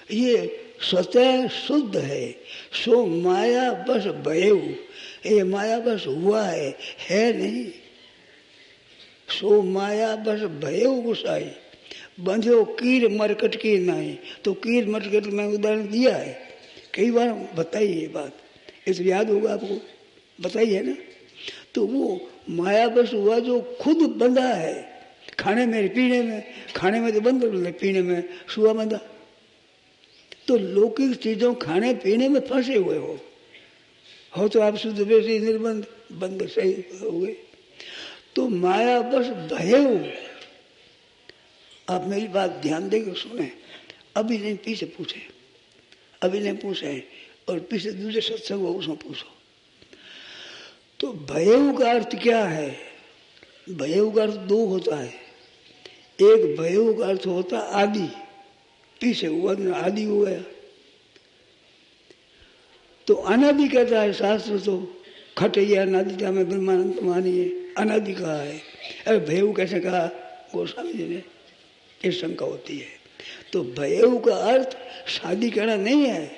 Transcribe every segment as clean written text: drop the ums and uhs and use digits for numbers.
ये स्वतः शुद्ध है। सो माया बस भयऊ, ये माया बस हुआ है नहीं। सो माया बस भयऊ गुसाई, बंधो कीर मरकट की नहीं। तो कीर मरकट में उदाहरण दिया है, कई बार बताई ये बात, इस याद होगा आपको, बताई है ना। तो वो माया बस हुआ जो खुद बंधा है, खाने में पीने में, खाने में तो बंद, पीने में सुआ बंधा। तो लौकिक चीजों खाने पीने में फंसे हुए हो तो आप शुद्ध वैसे निर्बंध बंद सही हो गए। तो माया बस भयऊ। आप मेरी बात ध्यान देकर सुने, अभी नहीं पीछे पूछे, अभी नहीं पूछे, और पीछे दूसरे सत्संग हो उसमें पूछो। तो भयऊ का अर्थ क्या है? भयऊ का अर्थ दो होता है। एक भयऊ का अर्थ होता आदि, पीछे हुआ आदि हो गया। तो अनादि कहता है शास्त्र, तो खट या अनादिता में ब्रह्मानंद मानिए, अनादि कहा है। अरे भयऊ कैसे कहा गोस्वामी जी ने, ये शंका होती है। तो भयऊ का अर्थ शादी करना नहीं है,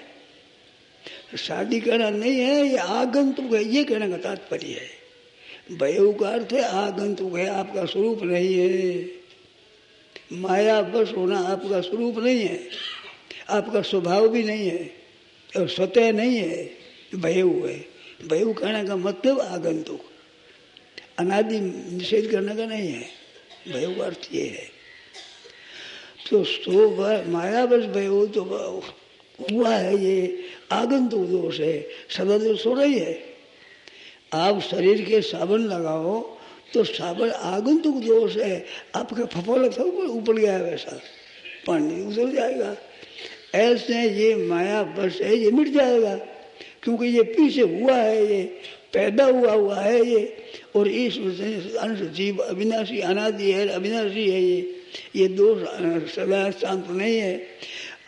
शादी करना नहीं है, ये आगंतुक है, ये कहने का तात्पर्य है। भयऊ का अर्थ है आगंतुक है, आपका स्वरूप नहीं है। माया बस होना आपका स्वरूप नहीं है, आपका स्वभाव भी नहीं है और स्वतः नहीं है, भयऊ है। भयऊ कहने का मतलब आगंतुक, अनादि निषेध करने का नहीं है। भयऊ का अर्थ ये है। तो माया बस भयऊ तो हुआ है, ये आगंतुक दोष है, सदा दोष हो रही है। आप शरीर के साबुन लगाओ तो साबुन आगंतुक दोष है, आपका फफोला था ऊपर गया है, वैसा पानी उतर जाएगा। ऐसे ये माया बस है, ये मिट जाएगा, क्योंकि ये पीछे हुआ है, ये पैदा हुआ है ये, और इस अंश जीव अविनाशी अनादि है, अविनाशी है। ये दोष सदा शांत नहीं है।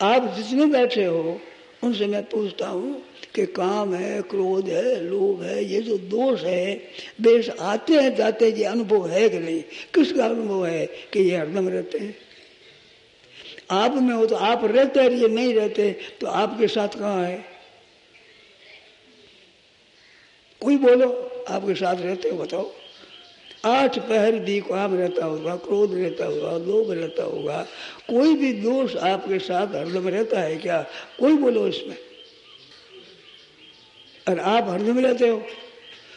आप जितने बैठे हो उनसे मैं पूछता हूँ कि काम है, क्रोध है, लोभ है, ये जो दोष है, देश आते हैं जाते, ये अनुभव है कि नहीं? किसका अनुभव है कि ये हरदम रहते हैं? आप में हो तो आप रहते हैं, ये नहीं रहते तो आपके साथ कहाँ है? कोई बोलो आपके साथ रहते हो, बताओ। 8 पहर भी काम रहता होगा, क्रोध रहता होगा, लोभ रहता होगा, कोई भी दोष आपके साथ हरदम रहता है क्या? कोई बोलो इसमें। और आप हरदम रहते हो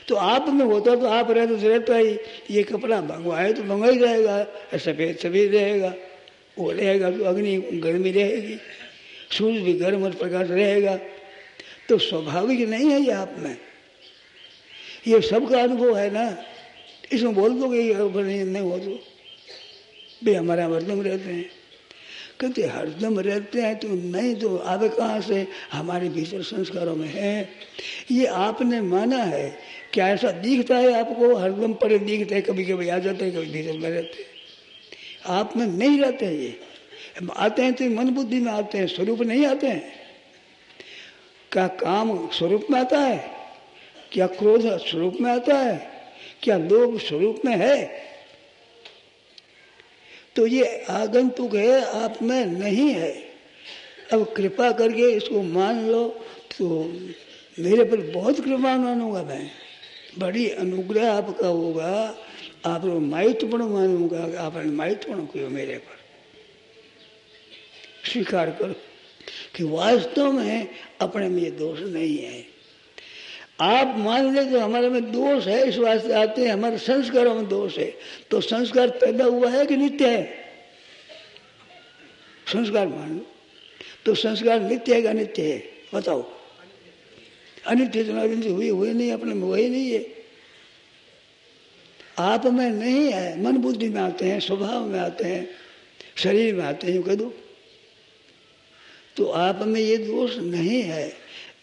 तो आप में होता तो आप रहते तो रहता ही। ये कपड़ा मंगवाए तो मंगा ही रहेगा, सफेद सफेद रहेगा, वो रहेगा तो अग्नि गर्मी रहेगी, सूर्य भी गर्म और प्रकाश रहेगा। तो स्वाभाविक नहीं है ये आप में, ये सबका अनुभव है ना। इसमें बोल दो कि नहीं हो तो भाई हमारे हरदम रहते हैं, कहते हरदम रहते हैं तो नहीं तो आवे कहाँ से? हमारे भीतर संस्कारों में है। ये आपने माना है, क्या ऐसा दिखता है आपको? हरदम परे दिखते हैं, कभी कभी आ जाते हैं, कभी भीतर में रहते हैं। आप में नहीं रहते हैं ये, आते हैं तो मन बुद्धि में आते हैं, स्वरूप नहीं आते हैं। क्या काम स्वरूप में आता है? क्या क्रोध स्वरूप में आता है? क्या लोभ स्वरूप में है? तो ये आगंतुक है, आप में नहीं है। अब कृपा करके इसको मान लो तो मेरे पर बहुत कृपा मानूंगा मैं, बड़ी अनुग्रह आपका होगा, आप माइत्वपूर्ण मानूंगा, आपने माइत्वपूर्ण किया मेरे पर। स्वीकार करो कि वास्तव में अपने में ये दोष नहीं है। आप मान ले तो हमारे में दोष है, इस वास्ते आते हैं, हमारे संस्कारों में दोष है। तो संस्कार पैदा हुआ है कि नित्य है? संस्कार मान लो तो संस्कार नित्य है कि अनित्य है? बताओ। अनित्य तो अनित्य हुए नहीं, अपने में वही नहीं है, आप में नहीं है। मन बुद्धि में आते हैं, स्वभाव में आते हैं, शरीर में आते हैं, कह दो। तो आप में ये दोष नहीं है,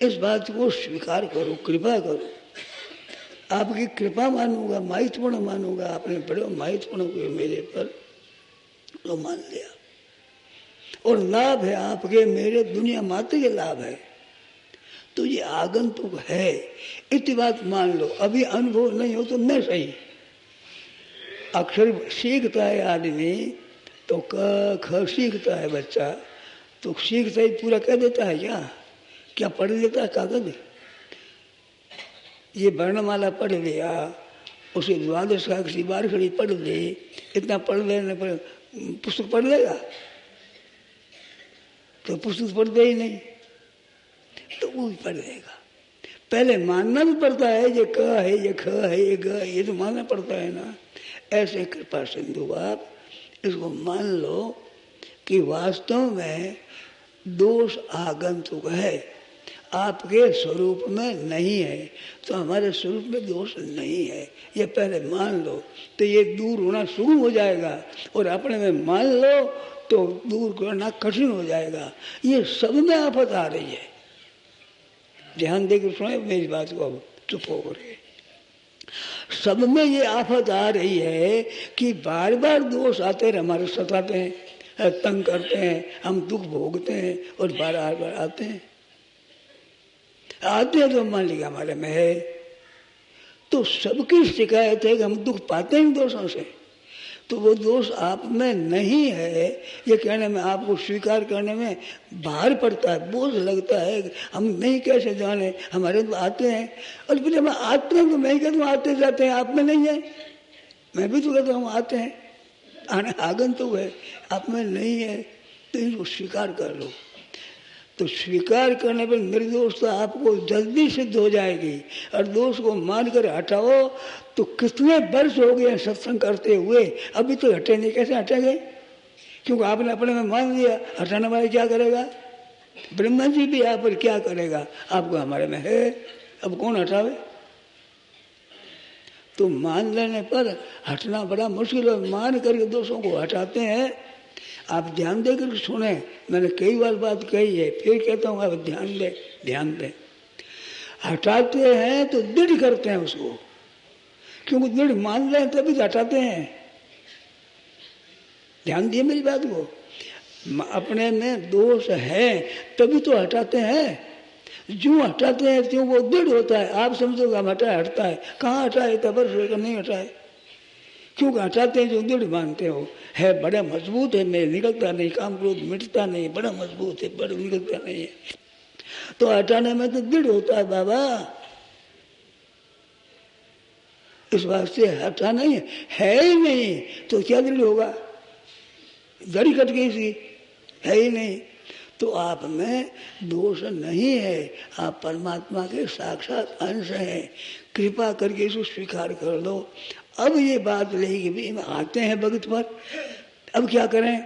इस बात को स्वीकार करो, कृपा करो। आपकी कृपा मानूंगा, माइत्वपूर्ण मानूंगा, आपने बड़े माइत्वपूर्ण को मेरे पर तो मान लिया। और लाभ है आपके, मेरे दुनिया मात्र के लाभ है। तो ये आगंतुक है, इतनी बात मान लो। अभी अनुभव नहीं हो तो न सही। अक्षर सीखता है आदमी तो क ख सीखता है बच्चा, तो सीखता ही पूरा कह देता है क्या पढ़ लेता है कागज? ये वर्णमाला पढ़ लिया, उसे द्वादश का किसी बार खड़ी पढ़ ली, इतना पढ़ लेने पर पुस्तक पढ़ लेगा? तो पुस्तक पढ़ते ही नहीं, तो वो भी पढ़ लेगा। पहले मानना भी पड़ता है, ये क है, ये ख है, ये ग, ये तो मानना पड़ता है ना। ऐसे कृपा सिंधु आप इसको मान लो कि वास्तव में दोष आगंतुक है, आपके स्वरूप में नहीं है। तो हमारे स्वरूप में दोष नहीं है, ये पहले मान लो, तो ये दूर होना शुरू हो जाएगा। और अपने में मान लो तो दूर करना कठिन हो जाएगा। ये सब में आफत आ रही है। ध्यान देकर सुने मेरी बात को, अब चुप हो गए। सब में ये आफत आ रही है कि बार बार दोष आते हैं, हमारे सताते हैं, तंग करते हैं, हम दुख भोगते हैं और बार बार आते हैं तो मान लिया हमारे में है। तो सबकी शिकायत है कि हम दुख पाते हैं दोषों से। तो वो दोष आप में नहीं है, ये कहने में, आपको स्वीकार करने में भार पड़ता है, बोझ लगता है। हम नहीं कैसे जाने, हमारे तो आते हैं। और फिर हम आते हैं तो मैं कहता हूँ आते जाते हैं, आप में नहीं है। मैं भी तो कहता हूँ आते हैं, आने आगंतुक है, आप में नहीं है। तो इसको स्वीकार कर लो। तो स्वीकार करने पर निर्दोषता आपको जल्दी सिद्ध हो जाएगी। और दोष को मानकर हटाओ तो कितने वर्ष हो गए सत्संग करते हुए, अभी तो हटे नहीं। कैसे हटेंगे? क्योंकि आपने अपने में मान लिया। हटाने वाले क्या करेगा? ब्रह्मा जी भी आप पर क्या करेगा? आपको हमारे में है, अब कौन हटावे? तो मान लेने पर हटना बड़ा मुश्किल है। मान करके दोषों को हटाते हैं। आप ध्यान देकर सुने, मैंने कई बार बात कही है, फिर कहता हूँ आप ध्यान दे। हटाते हैं तो दृढ़ करते हैं उसको, क्योंकि दृढ़ मान रहे हैं तभी तो हटाते हैं। ध्यान दिए मेरी बात को। अपने में दोष है तभी तो हटाते हैं। जो हटाते हैं क्यों वो दृढ़ होता है। आप समझोगे हम हटता है, कहाँ हटाए? तबर नहीं हटाए। क्योंकि हटाते हैं जो दृढ़ मानते हो, है बड़ा मजबूत है, मैं निकलता नहीं, काम क्रोध मिटता नहीं, बड़ा मजबूत है, बड़ा निकलता नहीं है। तो हटाने में तो दृढ़ होता है बाबा। इस वास्ते हटा नहीं है ही नहीं तो क्या दृढ़ होगा? जड़ी कट गई सी, है ही नहीं। तो आप में दोष नहीं है, आप परमात्मा के साक्षात अंश हैं। कृपा करके इसको स्वीकार कर लो। अब ये बात रही कि भी आते हैं भगत पर, अब क्या करें?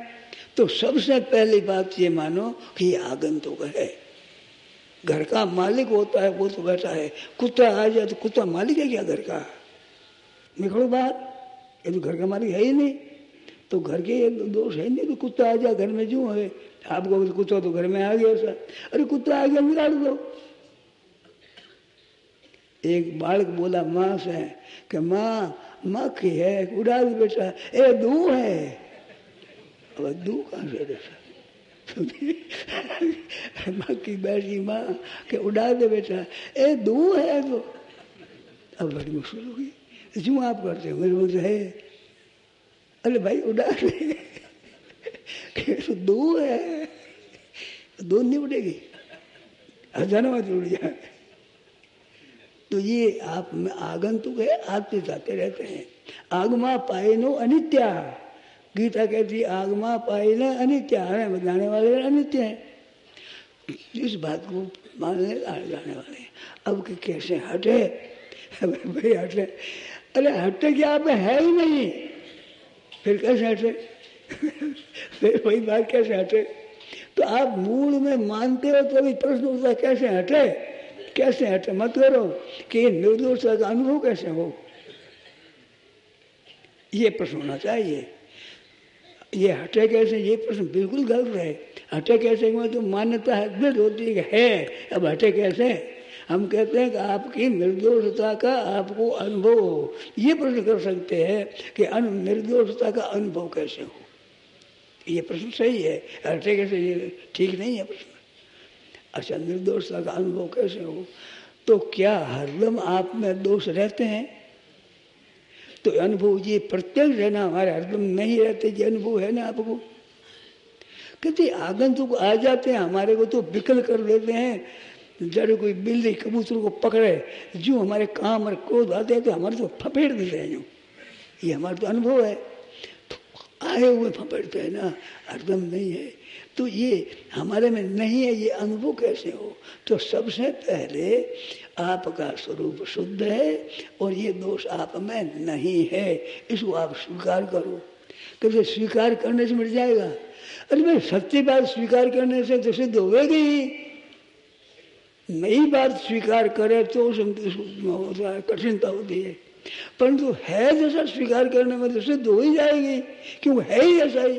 तो सबसे पहली बात ये मानो कि ये आगंतुक है। घर का मालिक होता है वो तो बैठा है। कुत्ता आ जाए तो कुत्ता मालिक है क्या घर का? निकलो बाहर, ये तो घर का मालिक है ही नहीं। तो घर के ये दोष है नहीं। तो कुत्ता आ जाए घर में जो है, आपको कुत्ता तो घर में आ गया सर, अरे कुत्ता आ गया निकाल दो। एक बालक बोला माँ से कि माँ मक्खी है, उड़ा दे बेटा। ए दू है। अब दू कहाँ से बेटा? मक्खी बैठी माँ के उड़ा दे बेटा। ए दू है। तो अब बड़ी मुश्किल होगी। क्यों आप करते हो? मेरे मुझे है। अरे भाई उड़ा दे। तो दो है, दो नहीं उड़ेगी, हजारों में उड़ जाए। तो ये आप में आगंतुक है, आते जाते रहते हैं। आगमा पायनो अनित्या, गीता कहती है आगमा पायनो अनित्या, हमें बताने वाले अनित्य हैं। इस बात को मानने जाने वाले। अब कि कैसे हटे? भाई हटे, अरे हटे क्या? आप है ही नहीं, फिर कैसे हटे? फिर वही बात, कैसे हटे? तो आप मूल में मानते हो तो भी प्रश्न उठता कैसे हटे? कैसे हटे? मत करो कि निर्दोषता का अनुभव कैसे हो, ये प्रश्न होना चाहिए। ये हटे कैसे, ये प्रश्न बिल्कुल गलत है। हटे कैसे में तो मान्यता है होती है, अब हटे कैसे? हम कहते हैं कि आपकी निर्दोषता का आपको अनुभव हो। ये प्रश्न कर सकते हैं कि निर्दोषता का अनुभव कैसे हो, ये प्रश्न सही है। हटे कैसे, ये ठीक नहीं है प्रश्न। अच्छा, निर्दोषता का अनुभव कैसे हो? तो क्या हरदम आप में दोष रहते हैं? तो अनुभव ये प्रत्यक्ष रहना हमारे हरदम नहीं रहते, ये अनुभव है ना आपको। कहते आगंतुक आ जाते हैं, हमारे को तो विकल कर देते हैं। जड़ कोई बिल्ली कबूतर को पकड़े, जो हमारे काम और क्रोध आते हैं तो हमारे तो फपेट देते हैं जो। ये हमारा तो अनुभव है, आए हुए फपेटते हैं ना, हरदम नहीं है। तो ये हमारे में नहीं है, ये अनुभव कैसे हो? तो सबसे पहले आपका स्वरूप शुद्ध है और ये दोष आप में नहीं है, इसको आप स्वीकार करो। कैसे स्वीकार करने से मिट जाएगा? अरे भाई सच्ची बात स्वीकार करने से तो सिद्ध होगी ही, नई बात स्वीकार करे तो कठिनता होती है, परंतु है जैसा स्वीकार करने में तो सिद्ध हो ही जाएगी, क्यों है ही ऐसा ही।